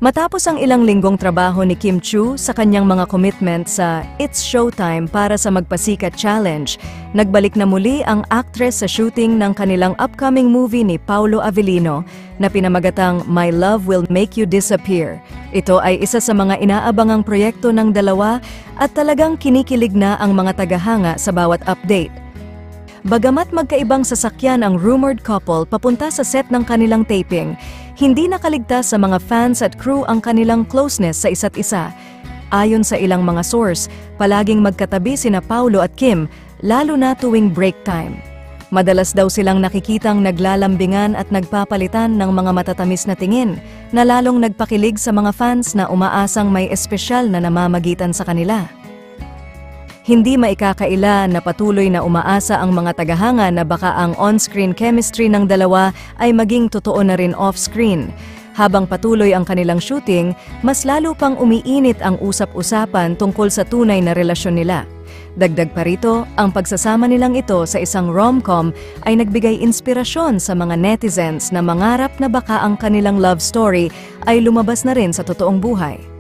Matapos ang ilang linggong trabaho ni Kim Chiu sa kanyang mga commitment sa It's Showtime para sa Magpasikat Challenge, nagbalik na muli ang actress sa shooting ng kanilang upcoming movie ni Paolo Avellino na pinamagatang My Love Will Make You Disappear. Ito ay isa sa mga inaabangang proyekto ng dalawa at talagang kinikilig na ang mga tagahanga sa bawat update. Bagamat magkaibang sasakyan ang rumored couple papunta sa set ng kanilang taping, hindi nakaligtas sa mga fans at crew ang kanilang closeness sa isa't isa. Ayon sa ilang mga source, palaging magkatabi sina Paolo at Kim, lalo na tuwing break time. Madalas daw silang nakikitang naglalambingan at nagpapalitan ng mga matatamis na tingin, na lalong nagpakilig sa mga fans na umaasang may espesyal na namamagitan sa kanila. Hindi maikakaila na patuloy na umaasa ang mga tagahanga na baka ang on-screen chemistry ng dalawa ay maging totoo na rin off-screen. Habang patuloy ang kanilang shooting, mas lalo pang umiinit ang usap-usapan tungkol sa tunay na relasyon nila. Dagdag pa rito, ang pagsasama nilang ito sa isang rom-com ay nagbigay inspirasyon sa mga netizens na mangarap na baka ang kanilang love story ay lumabas na rin sa totoong buhay.